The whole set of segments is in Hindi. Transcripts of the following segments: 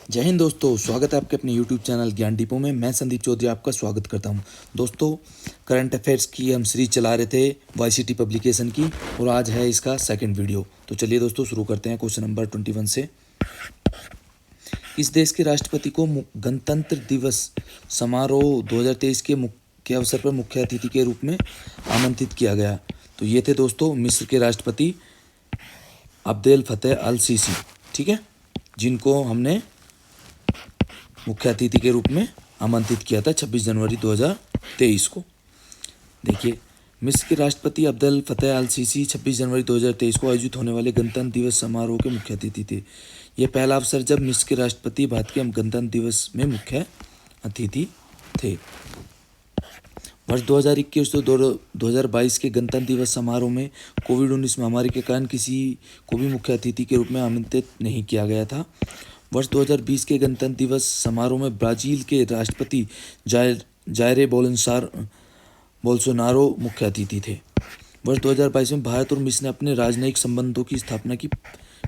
जय हिंद दोस्तों, स्वागत है आपके अपने YouTube चैनल ज्ञान डिपो में। मैं संदीप चौधरी आपका स्वागत करता हूं। दोस्तों, करंट अफेयर्स की हम सीरीज चला रहे थे YCT पब्लिकेशन की, और आज है इसका सेकंड वीडियो। तो चलिए दोस्तों शुरू करते हैं क्वेश्चन नंबर 21 से। इस देश के राष्ट्रपति को गणतंत्र दिवस समारोह 2023 के मुख्य अवसर पर मुख्य अतिथि के रूप में आमंत्रित किया गया। तो ये थे दोस्तों मिस्र के राष्ट्रपति अब्देल फतेह अल सीसी, ठीक है, जिनको हमने मुख्य अतिथि के रूप में आमंत्रित किया था 26 जनवरी 2023 को। देखिए, मिस्र के राष्ट्रपति अब्देल फतेह अल सीसी 26 जनवरी 2023 को आयोजित होने वाले गणतंत्र दिवस समारोह के मुख्य अतिथि थे। यह पहला अवसर जब मिस्र के राष्ट्रपति भारत के गणतंत्र दिवस में मुख्य अतिथि थे। वर्ष 2021 से 2022 के गणतंत्र दिवस समारोह में कोविड-19 महामारी के कारण किसी को भी मुख्य अतिथि के रूप में आमंत्रित नहीं किया गया था। वर्ष 2020 के गणतंत्र दिवस समारोह में ब्राजील के राष्ट्रपति जायरे बोल्सोनारो मुख्य अतिथि थे। वर्ष 2022 में भारत और मिस्र ने अपने राजनयिक संबंधों की स्थापना की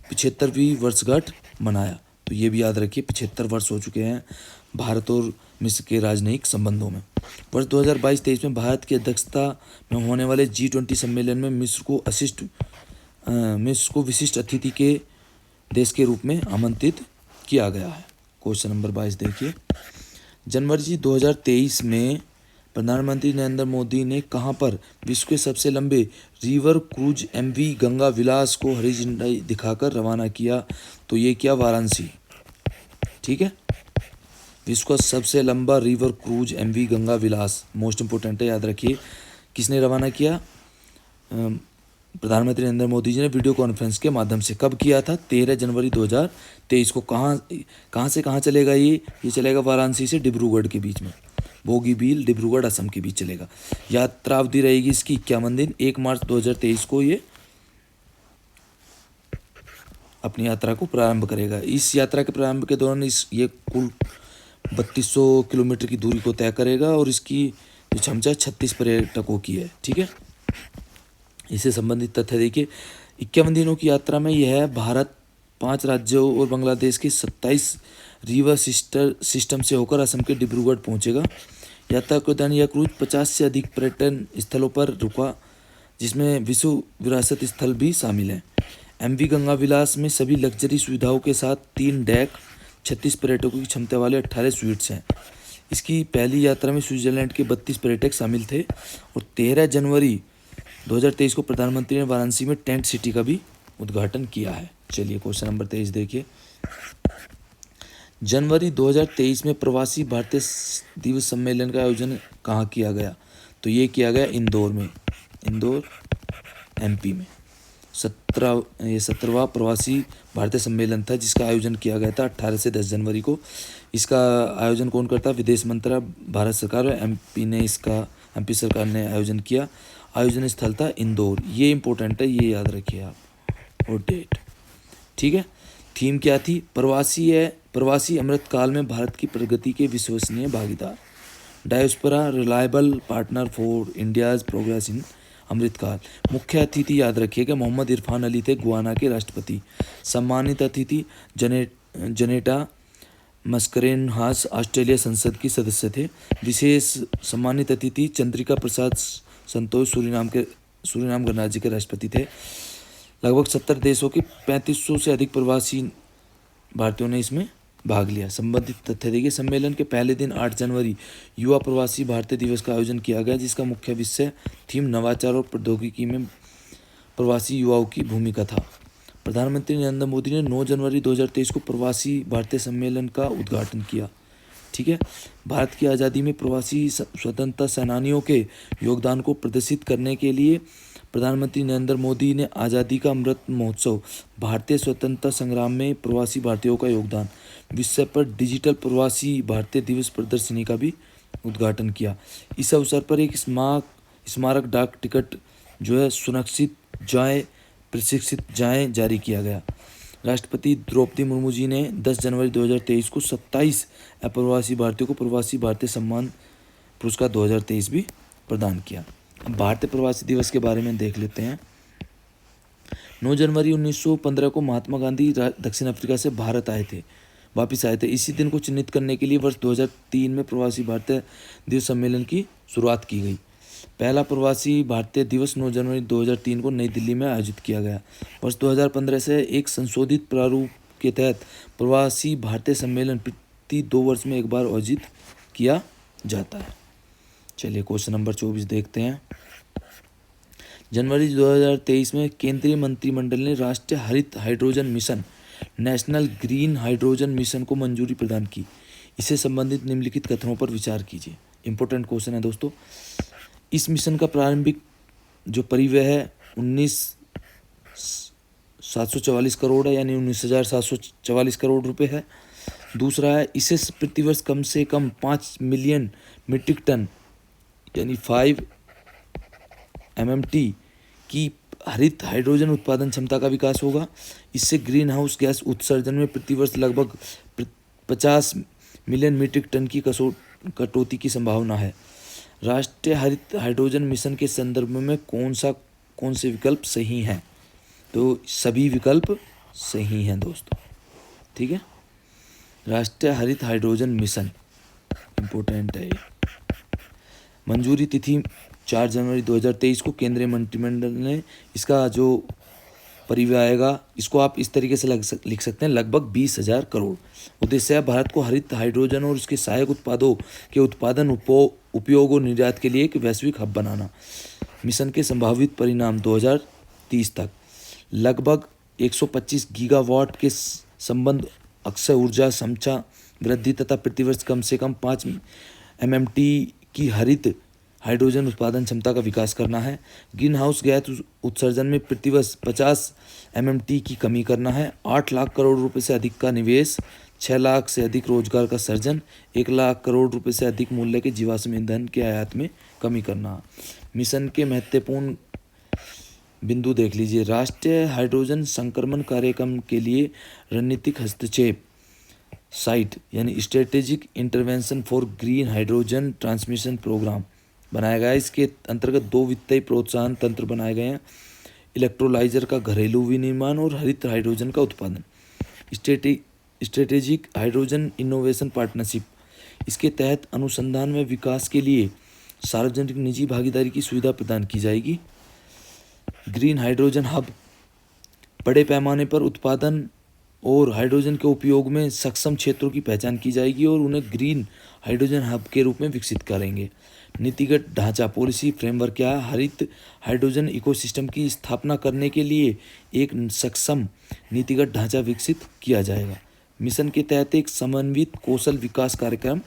75वीं वर्षगांठ मनाया। तो ये भी याद रखिए, 75 वर्ष हो चुके हैं भारत और मिस्र के राजनयिक संबंधों में। वर्ष 2022-23 में भारत की अध्यक्षता में होने वाले G20 सम्मेलन में मिस्र को विशिष्ट अतिथि के देश के रूप में आमंत्रित किया गया है। क्वेश्चन नंबर 22 देखिए, जनवरी 2023 में प्रधानमंत्री नरेंद्र मोदी ने कहां पर विश्व के सबसे लंबे रिवर क्रूज MV गंगा विलास को हरी झंडी दिखाकर रवाना किया? तो ये किया वाराणसी, ठीक है। विश्व का सबसे लंबा रिवर क्रूज MV गंगा विलास, मोस्ट इंपोर्टेंट है, याद रखिए। किसने रवाना किया? प्रधानमंत्री नरेंद्र मोदी जी ने वीडियो कॉन्फ्रेंस के माध्यम से। कब किया था? 13 जनवरी 2023 को। कहाँ से कहाँ चलेगा ये चलेगा वाराणसी से डिब्रूगढ़ के बीच में, बोगीबील डिब्रूगढ़ असम के बीच चलेगा। यात्रा अवधि रहेगी इसकी 51 दिन। 1 मार्च 2023 को ये अपनी यात्रा को प्रारंभ करेगा। इस यात्रा के प्रारंभ के दौरान ये कुल 3200 किलोमीटर की दूरी को तय करेगा और इसकी क्षमता 36 पर्यटकों की है, ठीक है। इससे संबंधित तथ्य देखिए, 51 दिनों की यात्रा में यह भारत 5 राज्यों और बांग्लादेश के 27 रिवर सिस्टम से होकर असम के डिब्रूगढ़ पहुंचेगा। यात्रा के दौरान यह क्रूज 50 से अधिक पर्यटन स्थलों पर रुका, जिसमें विश्व विरासत स्थल भी शामिल हैं। MV गंगा विलास में सभी लग्जरी सुविधाओं के साथ 3 डेक, 36 पर्यटकों की क्षमता वाले 18 स्वीट्स हैं। इसकी पहली यात्रा में स्विट्जरलैंड के 32 पर्यटक शामिल थे। और 13 जनवरी 2023 को प्रधानमंत्री ने वाराणसी में टेंट सिटी का भी उद्घाटन किया है। चलिए क्वेश्चन नंबर 23 देखिए, जनवरी 2023 में प्रवासी भारतीय दिवस सम्मेलन का आयोजन कहाँ किया गया? तो ये किया गया इंदौर में, इंदौर MP में। 17वां प्रवासी भारतीय सम्मेलन था जिसका आयोजन किया गया था 18 से 10 जनवरी को। इसका आयोजन कौन करता? विदेश मंत्रालय, भारत सरकार और MP सरकार ने आयोजन किया। आयोजन स्थल था इंदौर। ये इंपॉर्टेंट है, ये याद रखिए आप, और डेट, ठीक है। थीम क्या थी? प्रवासी अमृतकाल में भारत की प्रगति के विश्वसनीय भागीदार, diaspora reliable partner for India's progress in Amritkaal. मुख्य अतिथि याद रखिएगा मोहम्मद इरफान अली थे, गुयाना के राष्ट्रपति। सम्मानित अतिथि जनेटा मस्करेनहास, ऑस्ट्रेलिया संसद की सदस्य थे। विशेष सम्मानित अतिथि चंद्रिका प्रसाद संतोष, सूरीनाम गणराज्य के राष्ट्रपति थे। लगभग 70 देशों के 3500 से अधिक प्रवासी भारतीयों ने इसमें भाग लिया। संबंधित तथ्य देखिए, सम्मेलन के पहले दिन 8 जनवरी युवा प्रवासी भारतीय दिवस का आयोजन किया गया, जिसका मुख्य विषय थीम नवाचार और प्रौद्योगिकी में प्रवासी युवाओं की भूमिका था। प्रधानमंत्री नरेंद्र मोदी ने 9 जनवरी 2023 को प्रवासी भारतीय सम्मेलन का उद्घाटन किया, ठीक है। भारत की आज़ादी में प्रवासी स्वतंत्रता सेनानियों के योगदान को प्रदर्शित करने के लिए प्रधानमंत्री नरेंद्र मोदी ने आज़ादी का अमृत महोत्सव, भारतीय स्वतंत्रता संग्राम में प्रवासी भारतीयों का योगदान विषय पर डिजिटल प्रवासी भारतीय दिवस प्रदर्शनी का भी उद्घाटन किया। इस अवसर पर एक स्मारक डाक टिकट जो है सुरक्षित जाएं प्रशिक्षित जाएं जारी किया गया। राष्ट्रपति द्रौपदी मुर्मू जी ने 10 जनवरी 2023 को 27 अप्रवासी भारतीयों को प्रवासी भारतीय सम्मान पुरस्कार 2023 भी प्रदान किया। अब भारतीय प्रवासी दिवस के बारे में देख लेते हैं। 9 जनवरी 1915 को महात्मा गांधी दक्षिण अफ्रीका से भारत आए थे। वापस आए थे। इसी दिन को चिन्हित करने के लिए वर्ष 2003 में प्रवासी भारतीय दिवस सम्मेलन की शुरुआत की गई। पहला प्रवासी भारतीय दिवस 9 जनवरी 2003 को नई दिल्ली में आयोजित किया गया। वर्ष 2015 से एक संशोधित प्रारूप के तहत प्रवासी भारतीय सम्मेलन प्रति 2 वर्ष में एक बार आयोजित किया जाता है। चलिए क्वेश्चन नंबर 24 देखते हैं। जनवरी 2023 में केंद्रीय मंत्रिमंडल ने राष्ट्रीय हरित hydrogen mission national green hydrogen mission को मंजूरी प्रदान की। इससे संबंधित निम्नलिखित कथनों पर विचार कीजिए। इंपॉर्टेंट क्वेश्चन है दोस्तों। इस मिशन का प्रारंभिक जो परिव्यय है 19,744 करोड़ है, यानी 19,744 करोड़ रुपए है। दूसरा है, इसे प्रतिवर्ष कम से कम 5 मिलियन मीट्रिक टन यानी 5 MMT की हरित हाइड्रोजन उत्पादन क्षमता का विकास होगा। इससे ग्रीन हाउस गैस उत्सर्जन में प्रतिवर्ष लगभग 50 मिलियन मीट्रिक टन की कटौती की संभावना है। राष्ट्रीय हरित हाइड्रोजन मिशन के संदर्भ में कौन से विकल्प सही हैं? तो सभी विकल्प सही हैं दोस्तों, ठीक है। राष्ट्रीय हरित हाइड्रोजन मिशन इम्पोर्टेंट है ये। मंजूरी तिथि 4 जनवरी 2023 को केंद्रीय मंत्रिमंडल ने इसका जो परिव्यय आएगा, इसको आप इस तरीके से लिख सकते हैं, लगभग 20,000 करोड़। उद्देश्य है भारत को हरित हाइड्रोजन और उसके सहायक उत्पादों के उत्पादन, उपयोग और निर्यात के लिए एक वैश्विक हब बनाना। मिशन के संभावित परिणाम 2030 तक लगभग 125 गीगावाट के संबंध अक्षय ऊर्जा क्षमता वृद्धि तथा प्रतिवर्ष कम से कम 5 MMT की हरित हाइड्रोजन उत्पादन क्षमता का विकास करना है। ग्रीन हाउस गैस उत्सर्जन में प्रतिवर्ष 50 MMT की कमी करना है। 8 लाख करोड़ रुपए से अधिक का निवेश, 6 लाख से अधिक रोजगार का सृजन, 1 लाख करोड़ रुपए से अधिक मूल्य के जीवाश्म ईंधन के आयात में कमी करना। मिशन के महत्वपूर्ण बिंदु देख लीजिए। राष्ट्रीय हाइड्रोजन संक्रमण कार्यक्रम के लिए रणनीतिक हस्तक्षेप साइट यानी strategic intervention for green hydrogen transmission programme बनाया गया है। इसके अंतर्गत 2 वित्तीय प्रोत्साहन तंत्र बनाए गए हैं: इलेक्ट्रोलाइजर का घरेलू विनिर्माण और हरित हाइड्रोजन का उत्पादन। स्ट्रेटेजिक हाइड्रोजन इनोवेशन पार्टनरशिप, इसके तहत अनुसंधान में विकास के लिए सार्वजनिक निजी भागीदारी की सुविधा प्रदान की जाएगी। ग्रीन हाइड्रोजन हब, बड़े पैमाने पर उत्पादन और हाइड्रोजन के उपयोग में सक्षम क्षेत्रों की पहचान की जाएगी और उन्हें ग्रीन हाइड्रोजन हब के रूप में विकसित करेंगे। नीतिगत ढांचा, पॉलिसी फ्रेमवर्क क्या है? हरित हाइड्रोजन इकोसिस्टम की स्थापना करने के लिए एक सक्षम नीतिगत ढांचा विकसित किया जाएगा। मिशन के तहत एक समन्वित कौशल विकास कार्यक्रम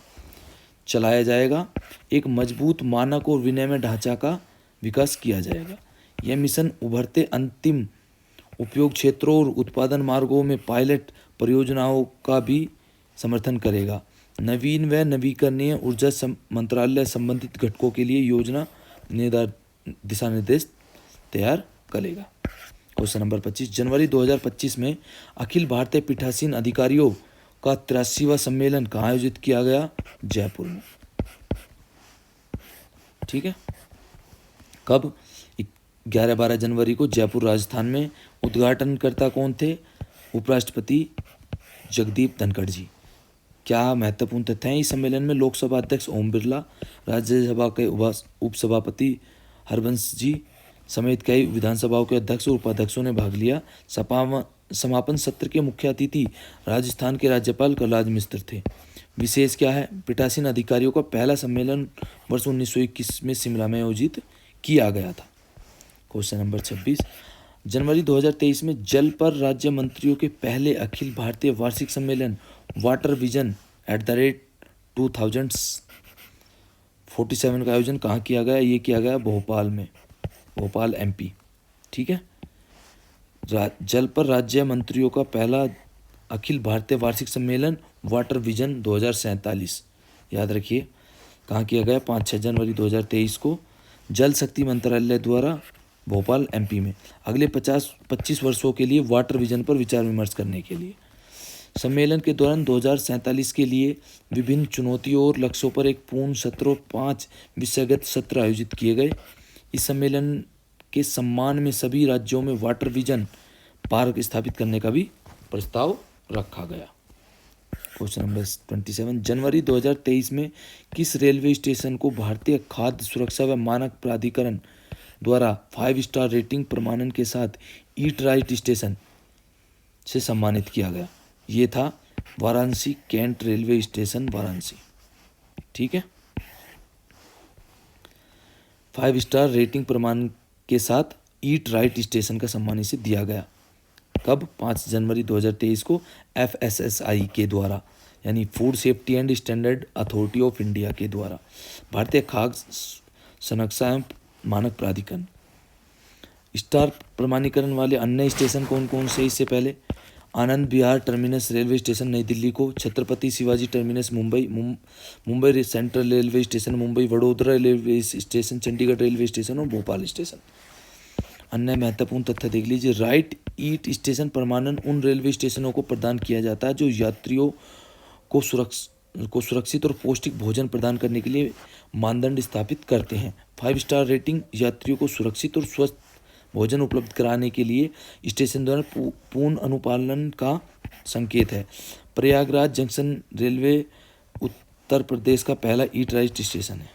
चलाया जाएगा। एक मजबूत मानक और विनिमय ढांचा का विकास किया जाएगा। यह मिशन उभरते अंतिम उपयोग क्षेत्रों और उत्पादन मार्गों में पायलट परियोजनाओं का भी समर्थन करेगा। नवीन व नवीकरणीय ऊर्जा मंत्रालय संबंधित घटकों के लिए योजना दिशा निर्देश तैयार करेगा। Question number 25। जनवरी 2025 में अखिल भारतीय पीठासीन अधिकारियों का 83वां सम्मेलन कहाँ आयोजित किया गया? जयपुर में, ठीक है। कब? 11-12 जनवरी को जयपुर राजस्थान में। उद्घाटनकर्ता कौन थे? उपराष्ट्रपति जगदीप धनखड़ जी। क्या महत्वपूर्ण तथ्य हैं इस सम्मेलन में? लोकसभा अध्यक्ष ओम बिरला, राज्यसभा के उपसभापति हरवंश जी समेत कई विधानसभाओं के अध्यक्ष और उपाध्यक्षों ने भाग लिया। समापन सत्र के मुख्य अतिथि राजस्थान के राज्यपाल कलराज मिश्र थे। विशेष क्या है? पीठासीन अधिकारियों का पहला सम्मेलन वर्ष 1921 में शिमला में आयोजित किया गया था। Question number 26। जनवरी 2023 में जल पर राज्य मंत्रियों के पहले अखिल भारतीय वार्षिक सम्मेलन वाटर विजन @2047 का आयोजन कहाँ किया गया? ये किया गया भोपाल में, भोपाल MP, ठीक है। जल पर राज्य मंत्रियों का पहला अखिल भारतीय वार्षिक सम्मेलन वाटर विजन 2047, याद रखिए, कहाँ किया गया? 5-6 जनवरी 2023 को जल शक्ति मंत्रालय द्वारा भोपाल MP में। अगले 25 वर्षों के लिए वाटर विजन पर विचार विमर्श करने के लिए सम्मेलन के दौरान 2047 के लिए विभिन्न चुनौतियों और लक्ष्यों पर एक पूर्ण सत्र और 5 विषयगत सत्र आयोजित किए गए। इस सम्मेलन के सम्मान में सभी राज्यों में वाटर विजन पार्क स्थापित करने का भी प्रस्ताव रखा गया। क्वेश्चन नंबर 27, जनवरी 2023 में किस रेलवे स्टेशन को भारतीय खाद्य सुरक्षा व मानक प्राधिकरण द्वारा 5 स्टार रेटिंग प्रमाणन के साथ ईट राइट स्टेशन से सम्मानित किया गया? ये था Varanasi cantt railway station, Varanasi. ठीक है, 5 स्टार रेटिंग प्रमाण के साथ ईट राइट स्टेशन का सम्मान इसे दिया गया। कब? 5 जनवरी 2023 को FSSAI के द्वारा, यानी food safety and standard authority of India के द्वारा, भारतीय खाद्य सुरक्षा एवं मानक प्राधिकरण। स्टार प्रमाणीकरण वाले अन्य स्टेशन कौन कौन से? इससे पहले Anand Vihar terminus railway station नई दिल्ली को, Chhatrapati Shivaji terminus Mumbai, Mumbai central railway station Mumbai, Vadodara railway station, Chandigarh railway station और भोपाल स्टेशन। अन्य महत्वपूर्ण तथ्य देख लीजिए। राइट ईट स्टेशन प्रमाणन उन रेलवे स्टेशनों को प्रदान किया जाता है जो यात्रियों को सुरक्षित और पौष्टिक भोजन प्रदान करने के लिए मानदंड स्थापित करते हैं। 5 स्टार रेटिंग यात्रियों को सुरक्षित और स्वस्थ भोजन उपलब्ध कराने के लिए स्टेशन द्वारा पूर्ण अनुपालन का संकेत है। प्रयागराज जंक्शन रेलवे उत्तर प्रदेश का पहला ईट राइट स्टेशन है।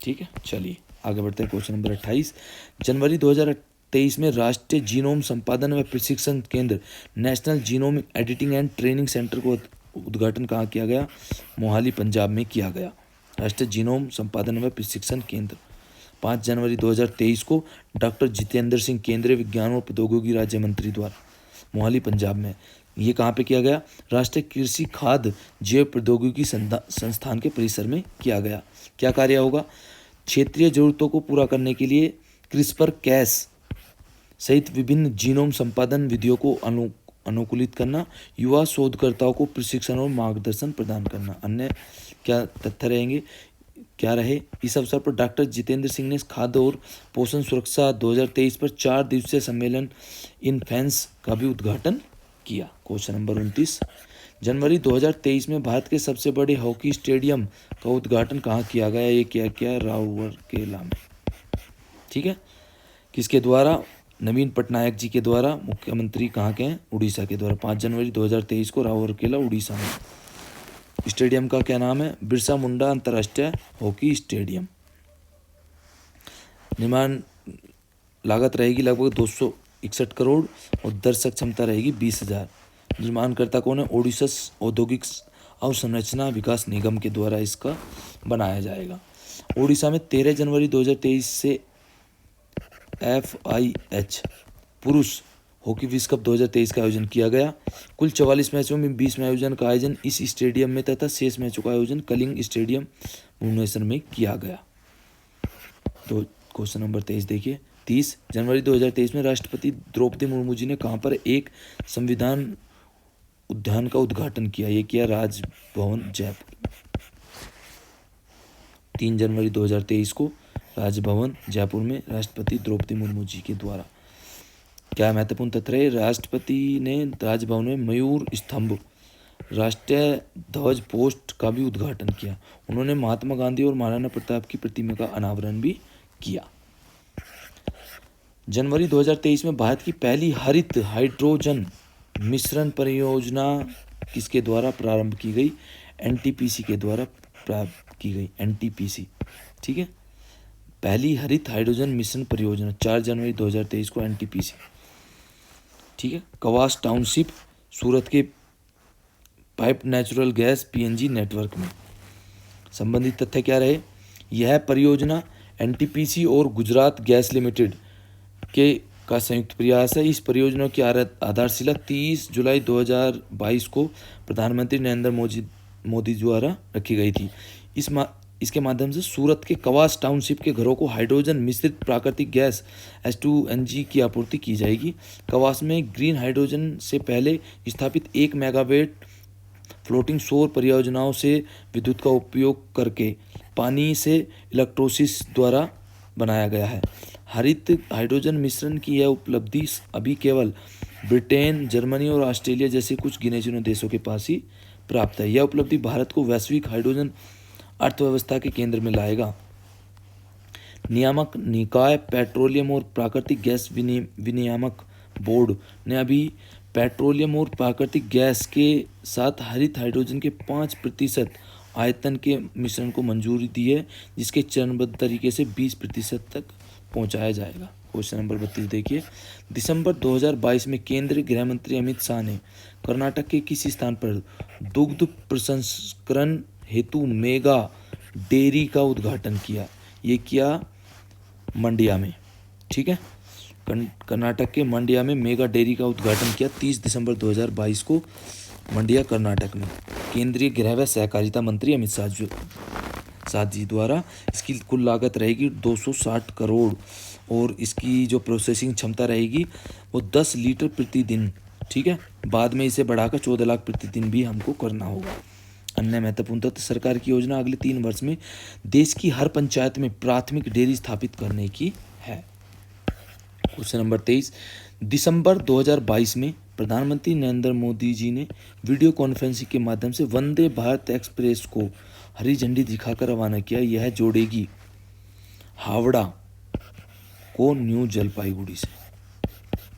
ठीक है, चलिए आगे बढ़ते हैं। क्वेश्चन नंबर 28, जनवरी 2023 में राष्ट्रीय जीनोम संपादन व प्रशिक्षण केंद्र national genome editing and training centre को उद्घाटन कहाँ किया गया? मोहाली, पंजाब में किया गया। राष्ट्रीय जीनोम संपादन व प्रशिक्षण केंद्र 5 जनवरी 2023 को डॉक्टर जितेंद्र सिंह केंद्रीय विज्ञान और प्रौद्योगिकी राज्य मंत्री द्वारा मोहाली, पंजाब में। ये कहाँ पे किया गया? राष्ट्रीय कृषि खाद्य जैव प्रौद्योगिकी संस्थान के परिसर में किया गया। क्या कार्य होगा? क्षेत्रीय जरूरतों को पूरा करने के लिए CRISPR-Cas सहित विभिन्न जीनोम संपादन विधियों को अनुकूलित करना, युवा शोधकर्ताओं को प्रशिक्षण और मार्गदर्शन प्रदान करना। अन्य क्या तथ्य रहेंगे? क्या रहे? इस अवसर पर डॉक्टर जितेंद्र सिंह ने खाद्य और पोषण सुरक्षा 2023 पर 4 दिवसीय सम्मेलन इन फैंस का भी उद्घाटन किया। क्वेश्चन नंबर 29, जनवरी 2023 में भारत के सबसे बड़े हॉकी स्टेडियम का उद्घाटन कहाँ किया गया? ये क्या राउरकेला में। ठीक है, किसके द्वारा? नवीन पटनायक जी के द्वारा। मुख्यमंत्री कहाँ के हैं? उड़ीसा के द्वारा। 5 जनवरी 2023 को राउरकेला, उड़ीसा में। स्टेडियम का क्या नाम है? बिरसा मुंडा अंतर्राष्ट्रीय हॉकी स्टेडियम। निर्माण लागत रहेगी लगभग 261 करोड़ और दर्शक क्षमता रहेगी 20,000। निर्माणकर्ता कौन है? ओडिशा औद्योगिक अवसंरचना विकास निगम के द्वारा इसका बनाया जाएगा। ओडिशा में 13 जनवरी 2023 से FIH पुरुष हॉकी विश्व कप 2023 का आयोजन किया गया। कुल 44 मैचों में 20 आयोजन का आयोजन इस स्टेडियम में तथा शेष मैचों का आयोजन कलिंग स्टेडियम भुवनेश्वर में किया गया। तो क्वेश्चन नंबर 23 देखिए। 30 जनवरी 2023 में राष्ट्रपति द्रौपदी मुर्मू जी ने कहाँ पर एक संविधान उद्यान का उद्घाटन किया? ये किया राजभवन, जयपुर। 3 जनवरी 2023 को राजभवन जयपुर में राष्ट्रपति द्रौपदी मुर्मू जी के द्वारा। क्या महत्वपूर्ण तथ्य है? राष्ट्रपति ने राजभवन में मयूर स्तंभ, राष्ट्रीय ध्वज पोस्ट का भी उद्घाटन किया। उन्होंने महात्मा गांधी और महाराणा प्रताप की प्रतिमा का अनावरण भी किया। जनवरी 2023 में भारत की पहली हरित हाइड्रोजन मिश्रण परियोजना किसके द्वारा प्रारंभ की गई? NTPC के द्वारा प्रारंभ की गई। NTPC, ठीक है, पहली हरित हाइड्रोजन मिश्रण परियोजना 4 जनवरी 2023 को NTPC। ठीक है, कवास टाउनशिप सूरत के pipe natural gas PNG network में। संबंधित तथ्य क्या रहे? यह परियोजना NTPC और गुजरात गैस लिमिटेड का संयुक्त प्रयास है। इस परियोजना की आधारशिला 30 जुलाई 2022 को प्रधानमंत्री नरेंद्र मोदी द्वारा रखी गई थी। इसके माध्यम से सूरत के कवास टाउनशिप के घरों को हाइड्रोजन मिश्रित प्राकृतिक गैस H2NG की आपूर्ति की जाएगी। कवास में ग्रीन हाइड्रोजन से पहले स्थापित 1 मेगावाट फ्लोटिंग सौर परियोजनाओं से विद्युत का उपयोग करके पानी से इलेक्ट्रोसिस द्वारा बनाया गया है। हरित हाइड्रोजन मिश्रण की यह उपलब्धि अभी केवल ब्रिटेन, जर्मनी और ऑस्ट्रेलिया जैसे कुछ गिने चुने देशों के पास ही प्राप्त है। यह उपलब्धि भारत को वैश्विक हाइड्रोजन अर्थव्यवस्था के केंद्र में लाएगा। नियामक निकाय पेट्रोलियम और प्राकृतिक गैस विनियामक बोर्ड ने अभी पेट्रोलियम और प्राकृतिक गैस के साथ हरित हाइड्रोजन के 5% आयतन के मिश्रण को मंजूरी दी है, जिसके चरणबद्ध तरीके से 20% तक पहुंचाया जाएगा। क्वेश्चन नंबर 32 देखिए, दिसंबर 2022 में केंद्रीय गृह मंत्री अमित शाह ने कर्नाटक के किस स्थान पर दुग्ध प्रसंस्करण हेतु मेगा डेयरी का उद्घाटन किया? ये किया मंडिया में। ठीक है, कर्नाटक के मंडिया में मेगा डेयरी का उद्घाटन किया 30 दिसंबर 2022 को मंडिया कर्नाटक में केंद्रीय गृह व सहकारिता मंत्री अमित शाह जी द्वारा। इसकी कुल लागत रहेगी 260 करोड़ और इसकी जो प्रोसेसिंग क्षमता रहेगी वो 10 लीटर प्रतिदिन। ठीक है, बाद में इसे बढ़ाकर 14 लाख प्रतिदिन भी हमको करना होगा। अन्य महत्वपूर्ण तथ्य, सरकार की योजना अगले 3 वर्ष में देश की हर पंचायत में प्राथमिक डेयरी स्थापित करने की है। क्वेश्चन नंबर 23, दिसंबर 2022 में प्रधानमंत्री नरेंद्र मोदी जी ने वीडियो कॉन्फ्रेंसिंग के माध्यम से वंदे भारत एक्सप्रेस को हरी झंडी दिखाकर रवाना किया। यह जोड़ेगी हावड़ा को न्यू जलपाईगुड़ी से।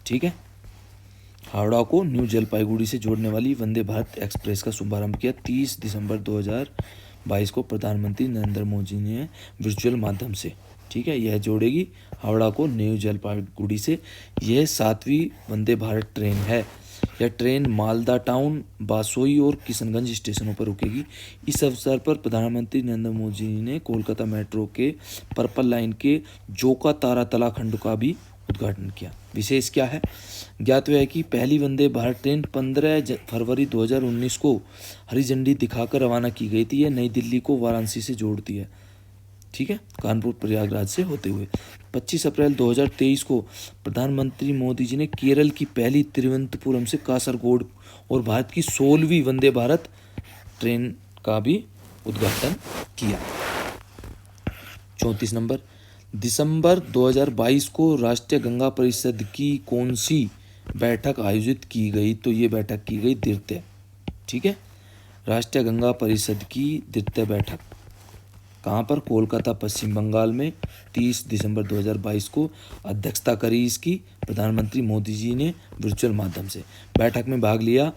ठीक है, हावड़ा को न्यू जलपाईगुड़ी से जोड़ने वाली वंदे भारत एक्सप्रेस का शुभारंभ किया 30 दिसंबर 2022 को प्रधानमंत्री नरेंद्र मोदी ने वर्चुअल माध्यम से। ठीक है, यह जोड़ेगी हावड़ा को न्यू जलपाईगुड़ी से। यह 7वीं वंदे भारत ट्रेन है। यह ट्रेन मालदा टाउन, बासोई और किशनगंज स्टेशनों पर रुकेगी। इस अवसर पर प्रधानमंत्री नरेंद्र मोदी ने कोलकाता मेट्रो के पर्पल लाइन के जोका तारातला खंड का भी उद्घाटन किया। विशेष क्या है? ज्ञात है कि पहली वंदे भारत ट्रेन 15 फरवरी 2019 को हरी झंडी दिखाकर रवाना की गई थी। यह नई दिल्ली को वाराणसी से जोड़ती है। ठीक है, कानपुर प्रयागराज से होते हुए 25 अप्रैल 2023 को प्रधानमंत्री मोदी जी ने केरल की पहली तिरुवनंतपुरम से कासरगोड और भारत की 16वीं वंदे भारत ट्रेन का भी उद्घाटन किया। 34 नंबर, दिसंबर 2022 को राष्ट्रीय गंगा परिषद की कौन सी बैठक आयोजित की गई? तो ये बैठक की गई द्वितीय। ठीक है, राष्ट्रीय गंगा परिषद की द्वितीय बैठक कहाँ पर? कोलकाता, पश्चिम बंगाल में 30 दिसंबर 2022 को अध्यक्षता करी इसकी प्रधानमंत्री मोदी जी ने वर्चुअल माध्यम से। बैठक में भाग लिया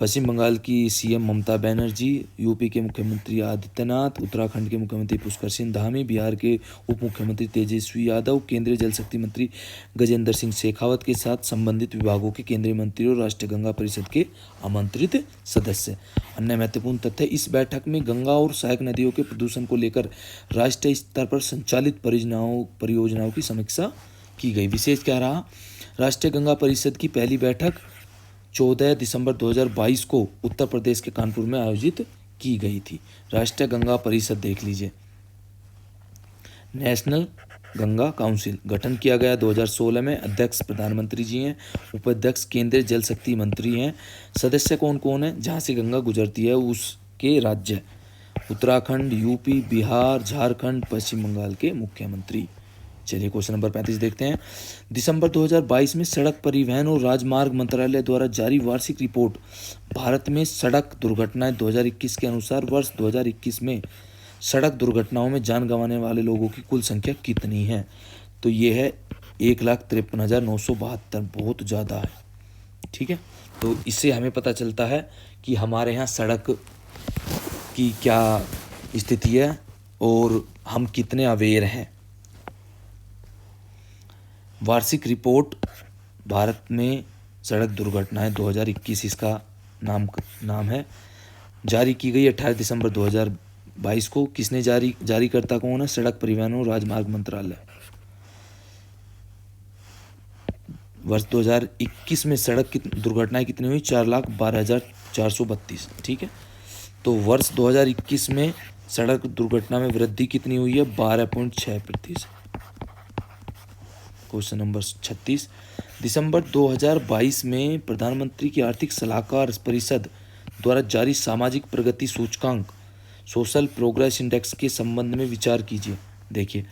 पश्चिम बंगाल की सीएम ममता बनर्जी, यूपी के मुख्यमंत्री आदित्यनाथ, उत्तराखंड के मुख्यमंत्री पुष्कर सिंह धामी, बिहार के उप मुख्यमंत्री तेजस्वी यादव, केंद्रीय जल शक्ति मंत्री गजेंद्र सिंह शेखावत के साथ संबंधित विभागों के केंद्रीय मंत्री और राष्ट्रीय गंगा परिषद के आमंत्रित सदस्य। अन्य महत्वपूर्ण तथ्य, इस बैठक में गंगा और सहायक नदियों के प्रदूषण को लेकर राष्ट्रीय स्तर पर संचालित परियोजनाओं की समीक्षा की गई। विशेष क्या रहा? राष्ट्रीय गंगा परिषद की पहली बैठक 14 दिसंबर 2022 को उत्तर प्रदेश के कानपुर में आयोजित की गई थी। राष्ट्रीय गंगा परिषद देख लीजिए। नेशनल गंगा काउंसिल गठन किया गया 2016 में। अध्यक्ष प्रधानमंत्री जी हैं, उपाध्यक्ष केंद्रीय जल शक्ति मंत्री हैं। सदस्य कौन कौन है? जहाँ से गंगा गुजरती है उसके राज्य उत्तराखंड, यूपी, बिहार, झारखंड, पश्चिम बंगाल के मुख्यमंत्री। चलिए क्वेश्चन नंबर 35 देखते हैं। दिसंबर 2022 में सड़क परिवहन और राजमार्ग मंत्रालय द्वारा जारी वार्षिक रिपोर्ट भारत में सड़क दुर्घटनाएं 2021 के अनुसार वर्ष 2021 में सड़क दुर्घटनाओं में जान गंवाने वाले लोगों की कुल संख्या कितनी है? तो ये है 1,53,972, बहुत ज़्यादा है। ठीक है, तो इससे हमें पता चलता है कि हमारे यहाँ सड़क की क्या स्थिति है और हम कितने अवेयर हैं। वार्षिक रिपोर्ट भारत में सड़क दुर्घटनाएं 2021 इसका नाम है। जारी की गई 18 दिसंबर 2022 को। किसने जारी करता कौन है? सड़क परिवहन और राजमार्ग मंत्रालय। वर्ष 2021 में सड़क दुर्घटनाएं कितनी हुई? 4,12,432। ठीक है, तो वर्ष 2021 में सड़क दुर्घटना में वृद्धि कितनी हुई है? 12.6%। क्वेश्चन नंबर 36, दिसंबर 2022 में प्रधानमंत्री की आर्थिक सलाहकार परिषद द्वारा जारी सामाजिक प्रगति सूचकांक सोशल प्रोग्रेस इंडेक्स के संबंध में विचार कीजिए। देखिए,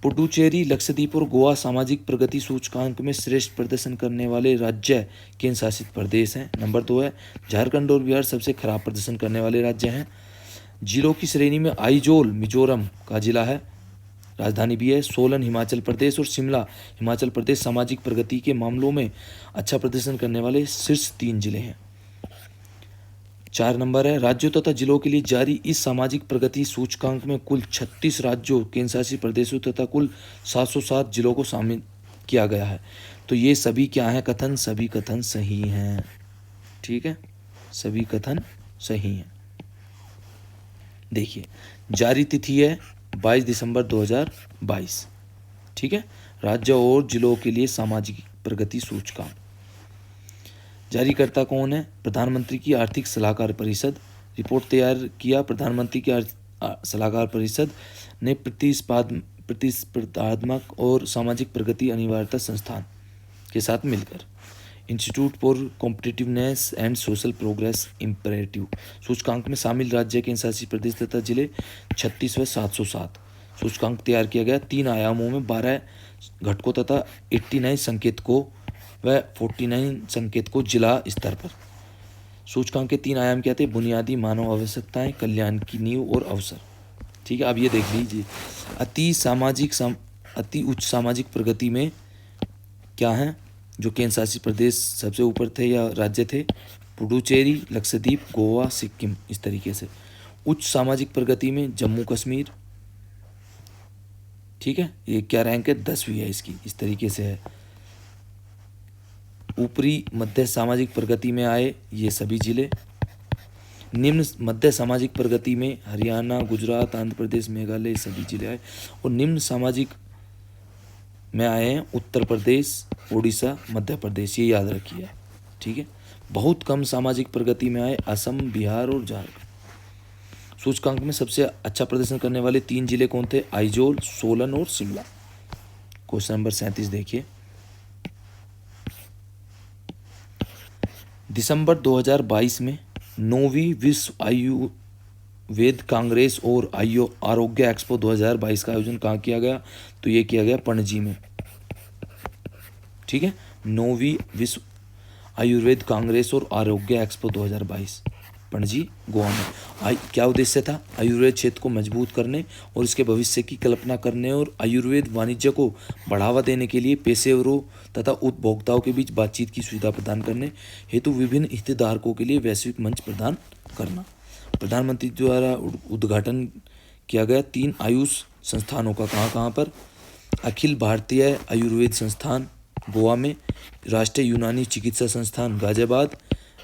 पुडुचेरी, लक्षद्वीप और गोवा सामाजिक प्रगति सूचकांक में श्रेष्ठ प्रदर्शन करने वाले राज्य केंद्र शासित प्रदेश हैं। नंबर 2 है झारखंड और बिहार सबसे खराब प्रदर्शन करने वाले राज्य हैं। जिलों की श्रेणी में आइजोल मिजोरम का जिला है। राजधानी भी है। सोलन हिमाचल प्रदेश और शिमला हिमाचल प्रदेश सामाजिक प्रगति के मामलों में अच्छा प्रदर्शन करने वाले शीर्ष 3 जिले हैं। 4 नंबर है, राज्यों तथा जिलों के लिए जारी इस सामाजिक प्रगति सूचकांक में कुल 36 राज्यों, केंद्र शासित प्रदेशों तथा कुल 707 जिलों को शामिल किया गया है। तो ये सभी क्या है कथन? सभी कथन सही हैं। ठीक है, सभी कथन सही हैं। देखिए, जारी तिथि है 22 दिसंबर 2022। ठीक है, राज्य और जिलों के लिए सामाजिक प्रगति सूचकांक। जारीकर्ता कौन है? प्रधानमंत्री की आर्थिक सलाहकार परिषद। रिपोर्ट तैयार किया प्रधानमंत्री की सलाहकार परिषद ने प्रतिस्पर्धात्मक और सामाजिक प्रगति अनिवार्यता संस्थान के साथ मिलकर। Institute for competitiveness and social progress imperative सूचकांक में शामिल राज्य, केंद्र शासित प्रदेश तथा जिले 36 व 707। सूचकांक तैयार किया गया 3 आयामों में 12 घटकों तथा 89 संकेतकों व 49 संकेतकों जिला स्तर पर। सूचकांक के 3 आयाम क्या थे? बुनियादी मानव आवश्यकताएं, कल्याण की नींव और अवसर। ठीक है, अब ये देख लीजिए, अति उच्च सामाजिक प्रगति में क्या है? जो केंद्र शासित प्रदेश सबसे ऊपर थे या राज्य थे, पुडुचेरी, लक्षद्वीप, गोवा, सिक्किम, इस तरीके से। उच्च सामाजिक प्रगति में जम्मू कश्मीर। ठीक है, ये क्या रैंक है? 10वीं है इसकी, इस तरीके से है। ऊपरी मध्य सामाजिक प्रगति में आए ये सभी जिले। निम्न मध्य सामाजिक प्रगति में हरियाणा, गुजरात, आंध्र प्रदेश, मेघालय सभी जिले आए। और निम्न सामाजिक में आए हैं उत्तर प्रदेश, उड़ीसा, मध्य प्रदेश, ये याद रखिए। ठीक है, बहुत कम सामाजिक प्रगति में आए असम, बिहार और झारखंड। सूचकांक में सबसे अच्छा प्रदर्शन करने वाले 3 जिले कौन थे? आइजोल, सोलन और शिमला। क्वेश्चन नंबर 37 देखिए, दिसंबर 2022 में 9वीं विश्व आयुर्वेद कांग्रेस और आरोग्य एक्सपो 2022 का आयोजन कहाँ किया गया? तो ये किया गया पणजी में। ठीक है, 9वीं विश्व आयुर्वेद कांग्रेस और आरोग्य एक्सपो 2022 पणजी, गोवा में। क्या उद्देश्य था? आयुर्वेद क्षेत्र को मजबूत करने और इसके भविष्य की कल्पना करने और आयुर्वेद वाणिज्य को बढ़ावा देने के लिए पेशेवरों तथा उपभोक्ताओं के बीच बातचीत की सुविधा प्रदान करने हेतु विभिन्न हितधारकों के लिए वैश्विक मंच प्रदान करना। प्रधानमंत्री द्वारा उद्घाटन किया गया 3 आयुष संस्थानों का कहाँ पर? अखिल भारतीय आयुर्वेद संस्थान गोवा में, राष्ट्रीय यूनानी चिकित्सा संस्थान गाजियाबाद,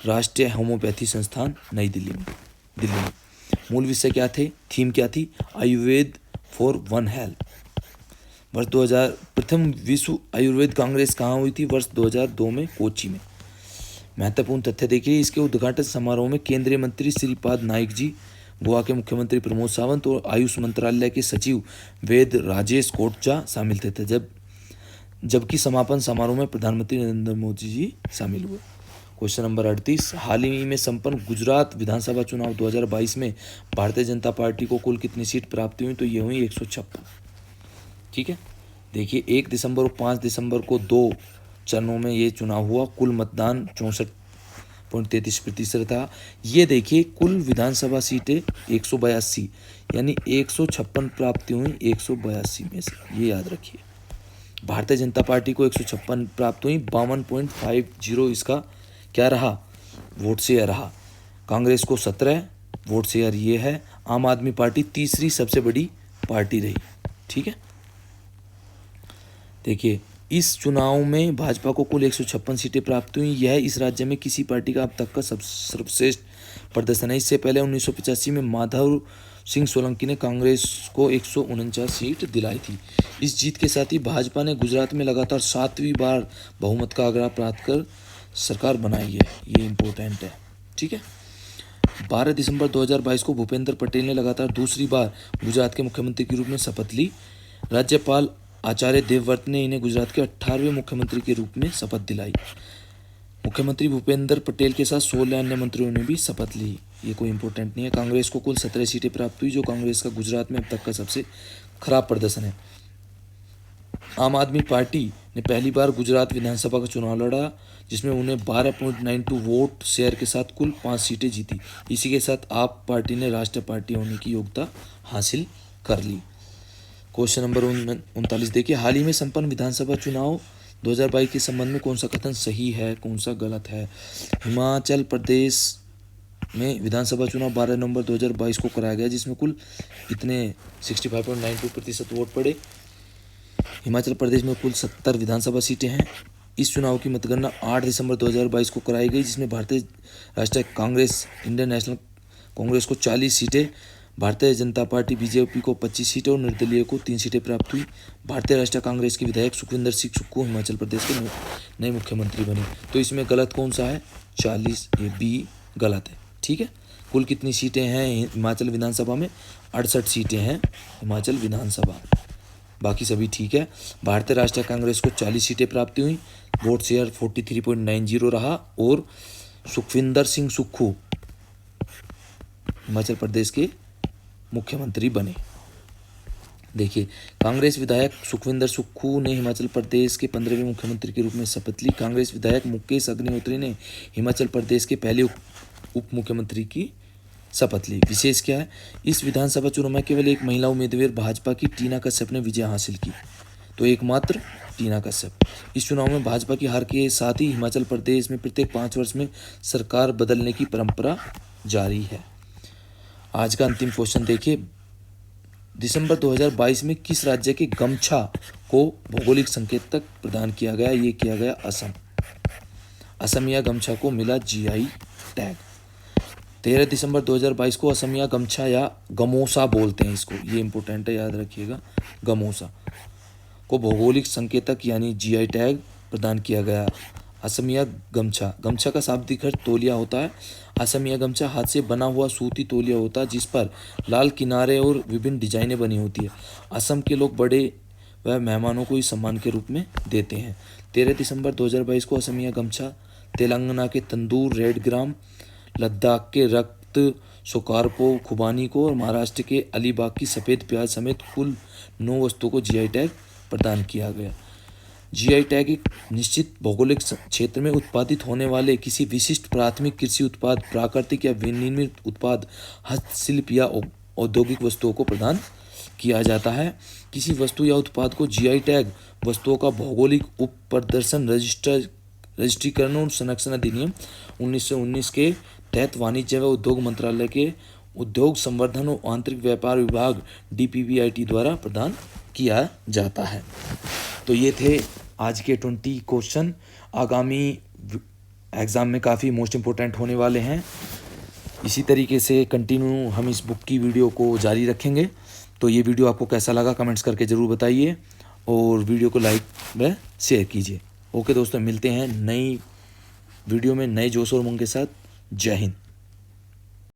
राष्ट्रीय होम्योपैथी संस्थान नई दिल्ली में। मूल विषय क्या थे? थीम क्या थी? Ayurveda for one health. वर्ष 2000 प्रथम विश्व आयुर्वेद कांग्रेस कहाँ हुई थी? वर्ष 2002 में कोच्चि में। महत्वपूर्ण तथ्य देखिए, इसके उद्घाटन समारोह में केंद्रीय मंत्री श्रीपाद नाइक जी, गोवा के मुख्यमंत्री प्रमोद सावंत और आयुष मंत्रालय के सचिव वेद राजेश कोटचा शामिल थे, जबकि समापन समारोह में प्रधानमंत्री नरेंद्र मोदी जी शामिल हुए। क्वेश्चन नंबर 38, हाल ही में संपन्न गुजरात विधानसभा चुनाव 2022 में भारतीय जनता पार्टी को कुल कितनी सीट प्राप्त हुई? तो ये हुई 156। ठीक है, देखिए 1 दिसंबर और 5 दिसंबर को 2 चरणों में ये चुनाव हुआ। कुल मतदान 64.33% था। ये देखिए कुल विधानसभा सीटें 182, यानी 156 प्राप्ति हुई 182 में से, ये याद रखिए। भारतीय जनता पार्टी को 156 प्राप्त हुई, 52.50 इसका क्या रहा? वोट शेयर रहा। कांग्रेस को 17 वोट शेयर ये है। आम आदमी पार्टी तीसरी सबसे बड़ी पार्टी रही। ठीक है, देखिए इस चुनाव में भाजपा को कुल 156 सीटें प्राप्त हुई। यह इस राज्य में किसी पार्टी का अब तक का सर्वश्रेष्ठ प्रदर्शन है। इससे पहले 1985 में माधव सिंह सोलंकी ने कांग्रेस को 149 सीट दिलाई थी। इस जीत के साथ ही भाजपा ने गुजरात में लगातार 7वीं बार बहुमत का आग्रह प्राप्त कर सरकार बनाई है। ये इम्पोर्टेंट है। ठीक है, 12 दिसंबर 2022 को भूपेंद्र पटेल ने लगातार दूसरी बार गुजरात के मुख्यमंत्री के रूप में शपथ ली। राज्यपाल आचार्य देवव्रत ने इन्हें गुजरात के 18वें मुख्यमंत्री के रूप में शपथ दिलाई। मुख्यमंत्री भूपेंद्र पटेल के साथ 16 अन्य मंत्रियों ने भी शपथ ली। ये कोई इंपॉर्टेंट नहीं है। कांग्रेस को कुल 17 सीटें प्राप्त हुई, जो कांग्रेस का गुजरात में अब तक का सबसे खराब प्रदर्शन है। आम आदमी पार्टी ने पहली बार गुजरात विधानसभा का चुनाव लड़ा, जिसमें उन्हें 12.92 वोट शेयर के साथ कुल 5 सीटें जीती। इसी के साथ आप पार्टी ने राष्ट्रीय पार्टी होने की योग्यता हासिल कर ली। क्वेश्चन नंबर 39 देखिए, हाल ही में संपन्न विधानसभा चुनाव 2022 के संबंध में कौन सा कथन सही है, कौन सा गलत है। हिमाचल प्रदेश में विधानसभा चुनाव 12 नवंबर 2022 को कराया गया, जिसमें कुल कितने 65.92% वोट पड़े। हिमाचल प्रदेश में कुल 70 विधानसभा सीटें हैं। इस चुनाव की मतगणना 8 दिसंबर 2022 को कराई गई, जिसमें भारतीय राष्ट्रीय कांग्रेस इंडियन नेशनल कांग्रेस को 40 सीटें, भारतीय जनता पार्टी बीजेपी को 25 सीटें और निर्दलीय को 3 सीटें प्राप्त हुई। भारतीय राष्ट्रीय कांग्रेस के विधायक सुखविंदर सिंह सुक्खू हिमाचल प्रदेश के नए मुख्यमंत्री बने। तो इसमें गलत कौन सा है, 40, ये बी गलत है। ठीक है, कुल कितनी सीटें हैं हिमाचल विधानसभा में, 68 सीटें हैं हिमाचल विधानसभा, बाकी सभी ठीक है। भारतीय राष्ट्रीय कांग्रेस को 40 सीटें प्राप्त हुई, वोट शेयर 43.90 रहा और सुखविंदर सिंह सुक्खू हिमाचल प्रदेश के मुख्यमंत्री बने। देखिए, कांग्रेस विधायक सुखविंदर सुक्खू ने हिमाचल प्रदेश के 15वें मुख्यमंत्री के रूप में शपथ ली। कांग्रेस विधायक मुकेश अग्निहोत्री ने हिमाचल प्रदेश के पहले उप मुख्यमंत्री की शपथ ली। विशेष क्या है, इस विधानसभा चुनाव में केवल एक महिला उम्मीदवार भाजपा की टीना कश्यप ने विजय हासिल की, तो एकमात्र टीना कश्यप। इस चुनाव में भाजपा की हार के साथ ही हिमाचल प्रदेश में प्रत्येक 5 वर्ष में सरकार बदलने की परंपरा जारी है। आज का अंतिम क्वेश्चन देखिए, दिसंबर 2022 में किस राज्य के गमछा को भौगोलिक संकेतक प्रदान किया गया। ये किया गया असम। असमिया गमछा को मिला जीआई टैग। 13 दिसंबर 2022 को असमिया गमछा या गमोसा बोलते हैं इसको, ये इंपॉर्टेंट है, याद रखिएगा। गमोसा को भौगोलिक संकेतक यानी जीआई टैग प्रदान किया गया। असमिया गमछा, गमछा का शाब्दिक अर्थ तौलिया होता है। असमिया गमछा हाथ से बना हुआ सूती तौलिया होता है, जिस पर लाल किनारे और विभिन्न डिजाइनें बनी होती है। असम के लोग बड़े व मेहमानों को इस सम्मान के रूप में देते हैं। 13 दिसंबर 2022 को असमिया गमछा तेलंगाना के तंदूर रेड ग्राम, लद्दाख के रक्त सोकारपो खुबानी को और महाराष्ट्र के अलीबाग की सफ़ेद प्याज समेत कुल 9 वस्तुओं को जीआई टैग प्रदान किया गया। जीआई टैग एक निश्चित भौगोलिक क्षेत्र में उत्पादित होने वाले किसी विशिष्ट प्राथमिक कृषि उत्पाद, प्राकृतिक या विनिर्मित उत्पाद, हस्तशिल्प या औद्योगिक वस्तुओं को प्रदान किया जाता है। किसी वस्तु या उत्पाद को जीआई टैग वस्तुओं का भौगोलिक उप प्रदर्शन रजिस्ट्रीकरण और संरक्षण अधिनियम 1919 के तहत वाणिज्य व उद्योग मंत्रालय के उद्योग संवर्धन और आंतरिक व्यापार विभाग DPPIT द्वारा प्रदान किया जाता है। तो ये थे आज के 20 क्वेश्चन। आगामी एग्ज़ाम में काफ़ी मोस्ट इम्पोर्टेंट होने वाले हैं। इसी तरीके से कंटिन्यू हम इस बुक की वीडियो को जारी रखेंगे। तो ये वीडियो आपको कैसा लगा कमेंट्स करके ज़रूर बताइए और वीडियो को लाइक व शेयर कीजिए। ओके दोस्तों, मिलते हैं नई वीडियो में नए जोश और उमंग के साथ। जय हिंद।